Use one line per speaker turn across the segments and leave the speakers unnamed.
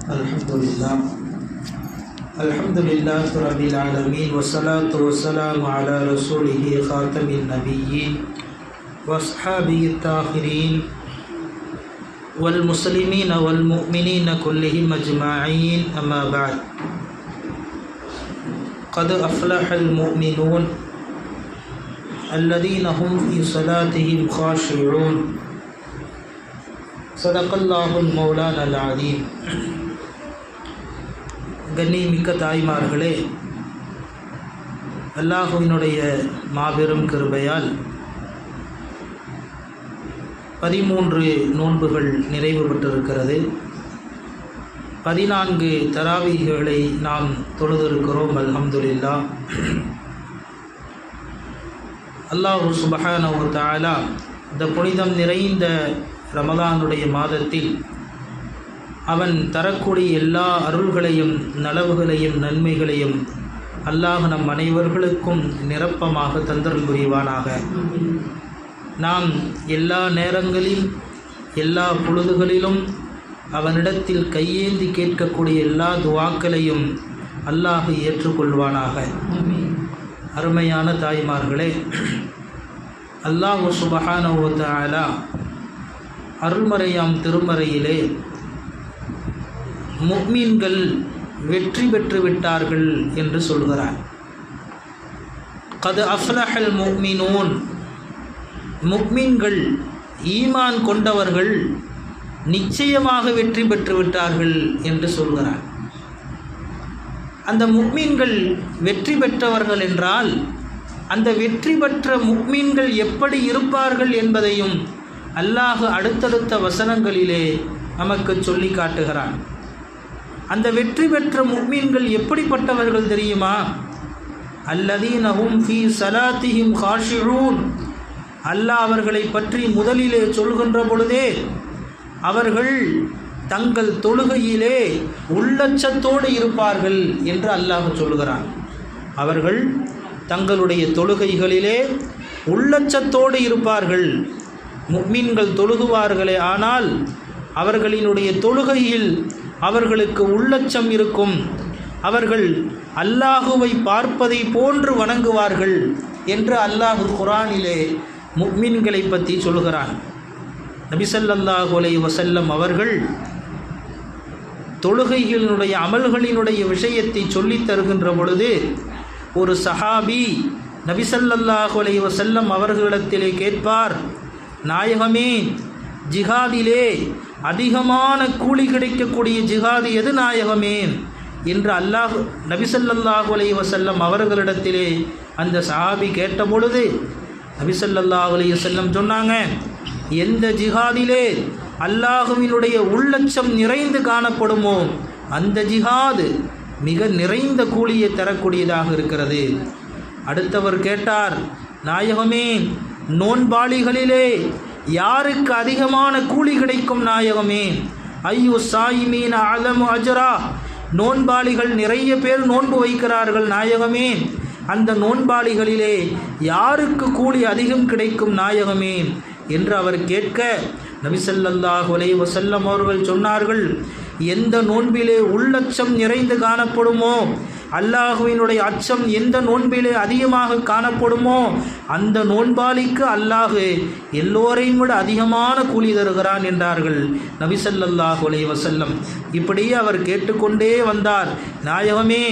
Alhamdulillah Rabbil Alamin wassalatu wassalamu ala rasulihi khatamin nabiyyin wa ashabihi at-tahirin wal muslimina wal mu'minina kullihim ajma'in amma ba'd. Qad aflaha al-mu'minun alladhina hum fi salatihim khashi'un. Sadaqallahu al-mawlana al-azim. கண்ணியமிக்க தாய்மார்களே, அல்லாஹுவினுடைய மாபெரும் கிருபையால் 13 நோன்புகள் நிறைவு பெற்றிருக்கிறது. 14 தராவீஹ்களை நாம் தொழுதிருக்கிறோம். அல்ஹம்துலில்லாஹ். அல்லாஹு சுப்ஹானஹு வ தஆலா இந்த புனிதம் நிறைந்த ரமலானுடைய மாதத்தில் அவன் தரக்கூடிய எல்லா அருள்களையும் நலவுகளையும் நன்மைகளையும் அல்லாஹ் நம் அனைவர்களுக்கும் நிரப்பமாக தந்தருள் புரிவானாக. நாம் எல்லா நேரங்களிலும் எல்லா பொழுதுகளிலும் அவனிடத்தில் கையேந்தி கேட்கக்கூடிய எல்லா துவாக்களையும் அல்லாஹ் ஏற்றுக்கொள்வானாக. அருமையான தாய்மார்களே, அல்லாஹ் சுப்ஹானஹு வ தஆலா அருள்மறையாம் திருமறையிலே முஃமின்கள் வெற்றி பெற்று விட்டார்கள் என்று சொல்கிறார். கத் அஃப்லஹல் முஃமினூன், முஃமின்கள் ஈமான் கொண்டவர்கள் நிச்சயமாக வெற்றி பெற்று விட்டார்கள் என்று சொல்கிறார். அந்த முஃமின்கள் வெற்றி பெற்றவர்கள் என்றால் அந்த வெற்றி பெற்ற முஃமின்கள் எப்படி இருப்பார்கள் என்பதையும் அல்லாஹ் அடுத்தடுத்த வசனங்களிலே நமக்கு சொல்லி காட்டுகிறான். அந்த வெற்றி பெற்ற முஃமின்கள் எப்படிப்பட்டவர்கள் தெரியுமா? அல்லதீன ஹும் ஃபீ ஸலாத்திஹிம் காஷிஊன். அல்லாஹ் அவர்களை பற்றி முதலிலே சொல்கின்ற பொழுதே அவர்கள் தங்கள் தொழுகையிலே உள்ளச்சத்தோடு இருப்பார்கள் என்று அல்லாஹ் சொல்கிறான். அவர்கள் தங்களுடைய தொழுகைகளிலே உள்ளச்சத்தோடு இருப்பார்கள். முஃமின்கள் தொழுகுவார்களே, ஆனால் அவர்களினுடைய தொழுகையில் அவர்களுக்கு உள்ளச்சம் இருக்கும். அவர்கள் அல்லாஹுவை பார்ப்பதை போன்று வணங்குவார்கள் என்று அல்லாஹ் குர்ஆனிலே முஃமின்களை பற்றி சொல்கிறான். நபி ஸல்லல்லாஹு அலைஹி வஸல்லம் அவர்கள் தொழுகைகளினுடைய அமல்களினுடைய விஷயத்தை சொல்லித் தருகின்ற பொழுது ஒரு சஹாபி நபி ஸல்லல்லாஹு அலைஹி வஸல்லம் அவர்களிடத்திலே கேட்பார், நாயகமே, ஜிஹாதிலே அதிகமான கூலி கிடைக்கக்கூடிய ஜிஹாது எது நாயகமே என்று நபி ஸல்லல்லாஹு அலைஹி வஸல்லம் அவர்களிடத்திலே அந்த சஹாபி கேட்டபொழுது நபி ஸல்லல்லாஹு அலைஹி வஸல்லம் சொன்னாங்க, எந்த ஜிஹாதிலே அல்லாஹுவினுடைய உள்ளச்சம் நிறைந்து காணப்படுமோ அந்த ஜிஹாது மிக நிறைந்த கூலியை தரக்கூடியதாக இருக்கிறது. அடுத்தவர் கேட்டார், நாயகமே, நோன்பாளிகளிலே யாருக்கு அதிகமான கூலி கிடைக்கும் நாயகமே? ஐயு சாயிமீன அலமு அஜரா. நோன்பாளிகள் நிறைய பேர் நோன்பு வைக்கிறார்கள் நாயகமே, அந்த நோன்பாளிகளிலே யாருக்கு கூலி அதிகம் கிடைக்கும் நாயகமே என்று அவர் கேட்க நபி ஸல்லல்லாஹு அலைஹி வஸல்லம் அவர்கள் சொன்னார்கள், எந்த நோன்பிலே உள்ளச்சம் நிறைந்து காணப்படுமோ, அல்லாஹுவினுடைய அச்சம் எந்த நோன்பிலே அதிகமாக காணப்படுமோ அந்த நோன்பாளிக்கு அல்லாஹ் எல்லோரையும் விட அதிகமான கூலி தருகிறான் என்றார்கள் நபி ஸல்லல்லாஹு அலைஹி வஸல்லம். இப்படியே அவர் கேட்டுக்கொண்டே வந்தார், நாயகமே,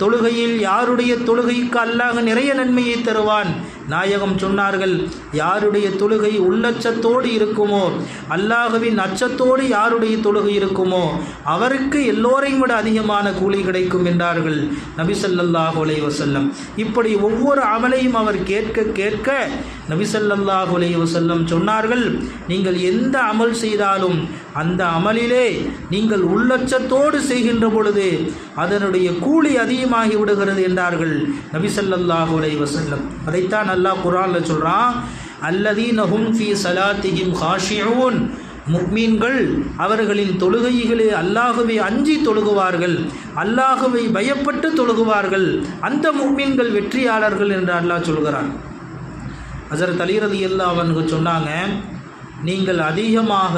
தொழுகையில் யாருடைய தொழுகைக்கு அல்லாஹ் நிறைய நன்மையை தருவான்? நாயகம் சொன்னார்கள், யாருடைய தொழுகை உள்ளச்சத்தோடு இருக்குமோ, அல்லாஹுவின் அச்சத்தோடு யாருடைய தொழுகை இருக்குமோ அவருக்கு எல்லோரையும் விட அதிகமான கூலி கிடைக்கும் என்றார்கள் நபி ஸல்லல்லாஹு அலைஹி வஸல்லம். இப்படி ஒவ்வொரு அமலையும் அவர் கேட்க கேட்க நபி ஸல்லல்லாஹு அலைஹி வஸல்லம் சொன்னார்கள், நீங்கள் எந்த அமல் செய்தாலும் அந்த அமலிலே நீங்கள் உள்ளச்சத்தோடு செய்கின்ற பொழுது அதனுடைய கூலி அதிகமாகி விடுகிறது என்றார்கள் நபி ஸல்லல்லாஹு அலைஹி வஸல்லம். அதைத்தான் அல்லாஹ் குர்ஆனில் சொல்றான், அல்லதீன ஹும் ஃபீ ஸலாத்திஹிம் காஷிஊன். முஃமின்கள் அவர்களின் தொழுகைகளே அல்லாஹுவை அஞ்சி தொழுகுவார்கள், அல்லாஹுவை பயப்பட்டு தொழுகுவார்கள், அந்த முஃமின்கள் வெற்றியாளர்கள் என்று அல்லாஹ் சொல்கிறான். ஹஸரத் அலி ரலியல்லாஹு அன்ஹு சொன்னாங்க, நீங்கள் அதிகமாக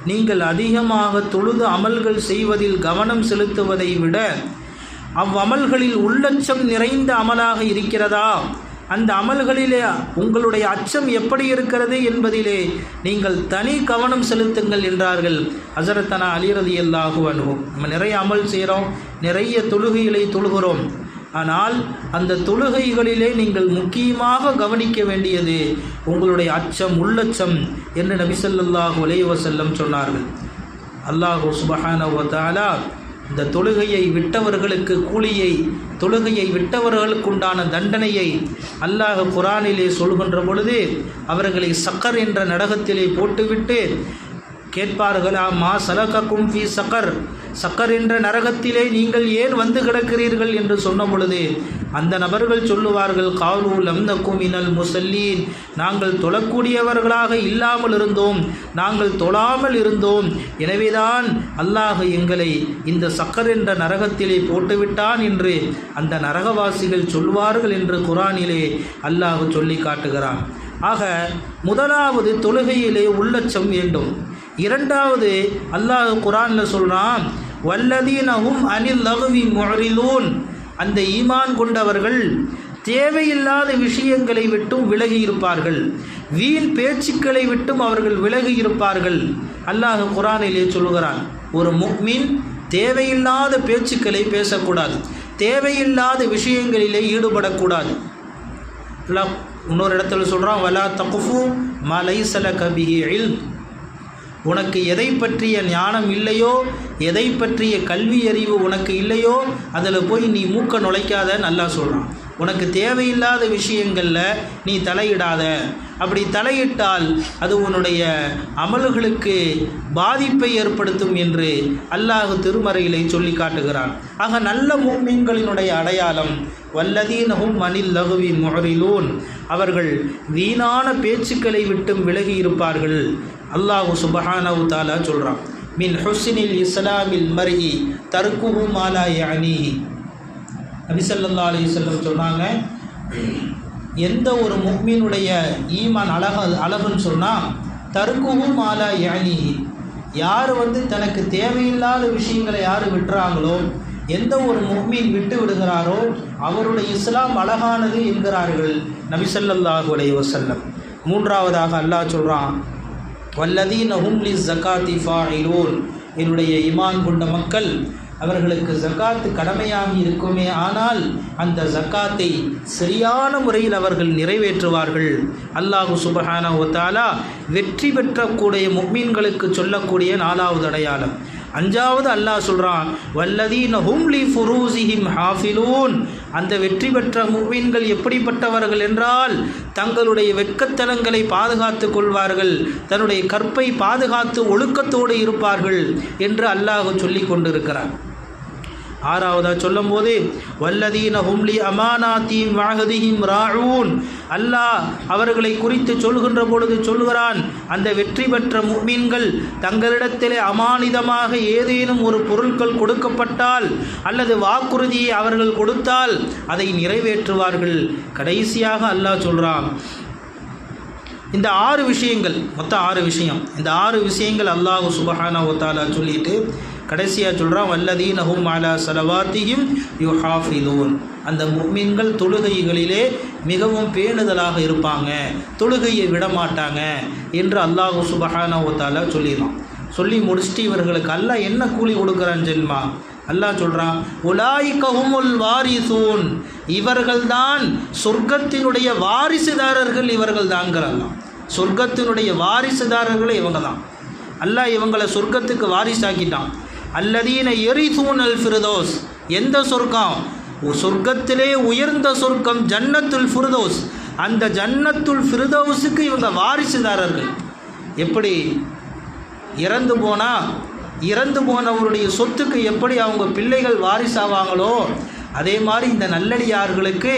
நீங்கள் அதிகமாக தொழுது அமல்கள் செய்வதில் கவனம் செலுத்துவதை விட அவ்வமல்களில் உள்ளச்சம் நிறைந்த அமலாக இருக்கிறதா, அந்த அமல்களிலே உங்களுடைய அச்சம் எப்படி இருக்கிறது என்பதிலே நீங்கள் தனி கவனம் செலுத்துங்கள் என்றார்கள் ஹஸரத்தனா அலி ரலியல்லாஹு அன்ஹு. நம்ம நிறைய அமல் செய்கிறோம், நிறைய தொழுகைகளை தொழுகிறோம். ஆனால் அந்த தொழுகைகளிலே நீங்கள் முக்கியமாக கவனிக்க வேண்டியது உங்களுடைய அச்சம், உள்ளச்சம் என்று நபி ஸல்லல்லாஹு அலைஹி வஸல்லம் சொன்னார்கள். அல்லாஹ் சுப்ஹானஹு வ தஆலா இந்த தொழுகையை விட்டவர்களுக்கு கூலியை, தொழுகையை விட்டவர்களுக்குண்டான தண்டனையை அல்லாஹ் குர்ஆனிலே சொல்கின்ற பொழுது அவர்களை சக்கர் என்ற நரகத்திலே போட்டுவிட்டு கேட்பார்களா, மா சலகக்கும் ஃபீ சக்கர், சக்கர் என்ற நரகத்திலே நீங்கள் ஏன் வந்து கிடக்கிறீர்கள் என்று சொன்ன பொழுது அந்த நபர்கள் சொல்லுவார்கள், காலு லம் நகு மினல் முஸல்லீன், நாங்கள் தொழக்கூடியவர்களாக இல்லாமல் இருந்தோம், நாங்கள் தொழாமல் இருந்தோம், எனவேதான் அல்லாஹ் எங்களை இந்த சக்கர் என்ற நரகத்திலே போட்டுவிட்டான் என்று அந்த நரகவாசிகள் சொல்வார்கள் என்று குர்ஆனிலே அல்லாஹ் சொல்லி காட்டுகிறான். ஆக முதலாவது தொழுகையிலே உள்ளச்சம் வேண்டும். இரண்டாவது அல்லாஹ் குர்ஆனில் சொல்றான், வல்லதீனஹும் அனில் லகுவி முஅரிலூன், அந்த ஈமான் கொண்டவர்கள் தேவையில்லாத விஷயங்களை விட்டும் விலகி இருப்பார்கள், வீண் பேச்சுக்களை விட்டும் அவர்கள் விலகி இருப்பார்கள். அல்லாஹ் குர்ஆனிலே சொல்கிறான், ஒரு முஃமின் தேவையில்லாத பேச்சுக்களை பேசக்கூடாது, தேவையில்லாத விஷயங்களிலே ஈடுபடக்கூடாது. இன்னொரு இடத்துல சொல்கிறான், வலா தகுஃபு மா லைஸ லக பிஹி இல்ம், உனக்கு எதை பற்றிய ஞானம் இல்லையோ, எதை பற்றிய கல்வி அறிவு உனக்கு இல்லையோ அதில் போய் நீ மூக்க நுழைக்காதன்னு அல்லாஹ் சொல்கிறான். உனக்கு தேவையில்லாத விஷயங்களில் நீ தலையிடாத, அப்படி தலையிட்டால் அது உன்னுடைய அமல்களுக்கு பாதிப்பை ஏற்படுத்தும் என்று அல்லாஹ் திருமறையிலே சொல்லி காட்டுகிறான். ஆக நல்ல முஃமின்களினுடைய அடையாளம் வல்லதீனஹும் அனில் லகுவி முஅரிலூன், அவர்கள் வீணான பேச்சுக்களை விட்டும் விலகி இருப்பார்கள். அல்லாஹ் சுப்ஹானஹு தஆலா சொல்கிறான், மின் ஹுஸ்னில் இஸ்லாமில் மர்இ தர்குஹு மா லா யஅனீஹி. நபி ஸல்லல்லாஹு அலைஹி வஸல்லம் சொன்னாங்க, எந்த ஒரு முஃமினுடைய ஈமான் அழகுன்னு சொன்னால் தர்குஹு மா லா யஅனீஹி, யார் தனக்கு தேவையில்லாத விஷயங்களை யார் விட்டுறாங்களோ, எந்த ஒரு முஃமின் விட்டு விடுகிறாரோ அவருடைய இஸ்லாம் அழகானது என்கிறார்கள் நபி ஸல்லல்லாஹு அலைஹி வஸல்லம். மூன்றாவதாக அல்லாஹ் சொல்கிறான், வல்லதீனஹும் லிஸ்ஸகாத்தி ஃபாயிலூன், என்னுடைய ஈமான் கொண்ட மக்கள் அவர்களுக்கு ஜக்காத்து கடமையாகி இருக்குமே, ஆனால் அந்த ஜக்காத்தை சரியான முறையில் அவர்கள் நிறைவேற்றுவார்கள். அல்லாஹ் சுப்ஹானஹு வ தஆலா வெற்றி பெற்றக்கூடிய முஃமின்களுக்கு சொல்லக்கூடிய நாலாவது அடையாளம். அஞ்சாவது அல்லாஹ் சொல்கிறான், வல்லதீனஹும் லி ஃபுரூஸிஹிம் ஹாஃபிலூன், அந்த வெற்றி பெற்ற முஃமின்கள் எப்படிப்பட்டவர்கள் என்றால் தங்களுடைய வெட்கத்தனங்களை பாதுகாத்து கொள்வார்கள், தன்னுடைய கற்பை பாதுகாத்து ஒழுக்கத்தோடு இருப்பார்கள் என்று அல்லாஹ் சொல்லி கொண்டிருக்கிறார். ஆறாவதாக சொல்லும் போது வல்லதீனஹும் லி அமானாத்திஹிம் வஅஹதிஹிம் ராஊன், அல்லாஹ் அவர்களை குறித்து சொல்கின்ற பொழுது சொல்கிறான், அந்த வெற்றி பெற்ற முஃமின்கள் தங்களிடத்திலே அமானிதமாக ஏதேனும் ஒரு பொருட்கள் கொடுக்கப்பட்டால் அல்லது வாக்குறுதியை அவர்கள் கொடுத்தால் அதை நிறைவேற்றுவார்கள். கடைசியாக அல்லாஹ் சொல்கிறான், இந்த 6 விஷயங்கள், மொத்தம் 6 விஷயம், இந்த 6 விஷயங்கள் அல்லாஹ் சுப்ஹானஹு வ தஆலா சொல்லிட்டு கடைசியாக சொல்கிறான், வல்லதீனஹும் அலா ஸலவாத்திஹிம் யுஹாஃபிலூன், அந்த முஃமின்கள் தொழுகைகளிலே மிகவும் பேணுதலாக இருப்பாங்க, தொழுகையை விடமாட்டாங்க என்று அல்லாஹ் சுப்ஹானஹு வ தஆலா சொல்லிடலாம். சொல்லி முடிச்சுட்டு இவர்களுக்கு அல்லாஹ் என்ன கூலி கொடுக்குறான்னு தெரியுமா? அல்லாஹ் சொல்கிறான், உலாயிக ஹுமுல் வாரிசூன், இவர்கள்தான் சொர்க்கத்தினுடைய வாரிசுதாரர்கள், இவர்கள் தான்ங்கிறான். சொர்க்கத்தினுடைய வாரிசுதாரர்கள் இவங்க தான். அல்லாஹ் இவங்களை சொர்க்கத்துக்கு வாரிசாக்கிட்டான். அல்லதீன யரிசூனல் ஃபிர்தௌஸ், எந்த சொர்க்கம்? சொர்க்கத்திலே உயர்ந்த சொர்க்கம் ஜன்னத்துல் ஃபிர்தௌஸ், அந்த ஜன்னத்துல் ஃபிர்தௌஸுக்கு இவங்க வாரிசுதாரர்கள். எப்படி இறந்து போனவருடைய சொத்துக்கு எப்படி அவங்க பிள்ளைகள் வாரிசாவாங்களோ அதே மாதிரி இந்த நல்லடியார்களுக்கு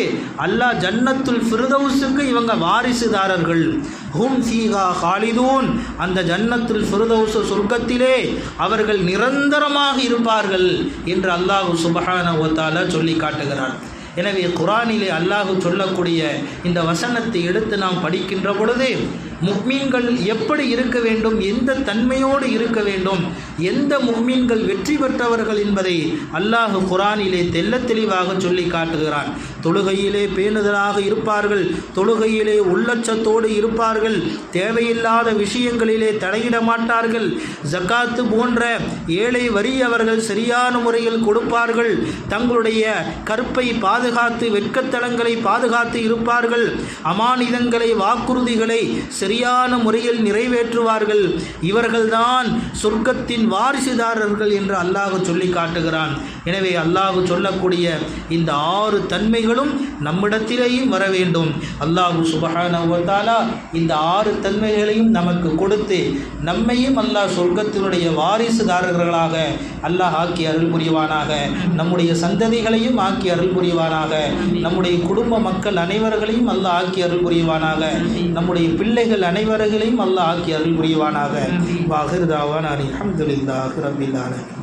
அல்லாஹ் ஜன்னத்துல் ஃபிர்தௌஸுக்கு இவங்க வாரிசுதாரர்கள். ஹும் ஃபீஹா ஹாலிதூன், அந்த ஜன்னத்துல் ஃபிர்தௌஸ் சொர்க்கத்திலே அவர்கள் நிரந்தரமாக இருப்பார்கள் என்று அல்லாஹ் சுப்ஹானஹு வ தஆலா சொல்லி காட்டுகிறார். எனவே குர்ஆனிலே அல்லாஹ் சொல்லக்கூடிய இந்த வசனத்தை எடுத்து நாம் படிக்கின்ற பொழுது முஃமின்கள் எப்படி இருக்க வேண்டும், எந்த தன்மையோடு இருக்க வேண்டும், எந்த முஃமின்கள் வெற்றி பெற்றவர்கள் என்பதை அல்லாஹ் குர்ஆனிலே தெள்ளத் தெளிவாக சொல்லி காட்டுகிறான். தொழுகையிலே பேணுதலாக இருப்பார்கள், தொழுகையிலே உள்ளச்சத்தோடு இருப்பார்கள், தேவையில்லாத விஷயங்களிலே தலையிட மாட்டார்கள், ஜக்காத்து போன்ற ஏழை வரி அவர்கள் சரியான முறையில் கொடுப்பார்கள், தங்களுடைய கற்பை பாதுகாத்து வெட்கத்தலங்களை பாதுகாத்து இருப்பார்கள், அமானிதங்களை வாக்குறுதிகளை சரியான முறையில் நிறைவேற்றுவார்கள். இவர்கள்தான் சொர்க்கத்தின் வாரிசுதாரர்கள் என்று அல்லாஹ் சொல்லி காட்டுகிறான். எனவே அல்லாஹ் சொல்லக்கூடிய இந்த 6 தன்மைகளும் நம்மிடத்திலேயும் வர வேண்டும். அல்லாஹ் சுப்ஹானஹு வ தஆலா இந்த 6 தன்மைகளையும் நமக்கு கொடுத்து நம்மையும் அல்லாஹ் சொர்க்கத்தினுடைய வாரிசுதாரர்களாக அல்லாஹ் ஆக்கி அருள் புரிவானாக. நம்முடைய சந்ததிகளையும் ஆக்கி அருள் புரிவானாக. நம்முடைய குடும்ப மக்கள் அனைவர்களையும் அல்லாஹ் ஆக்கி அருள் புரிவானாக. நம்முடைய பிள்ளைகள் அனைவர்களையும் அல்லாஹ் ஆக்கி அருள் புரிவானாக. வாஹிர் தாவானா அல்ஹம்துலில்லாஹி ரப்பில் ஆலமீன்.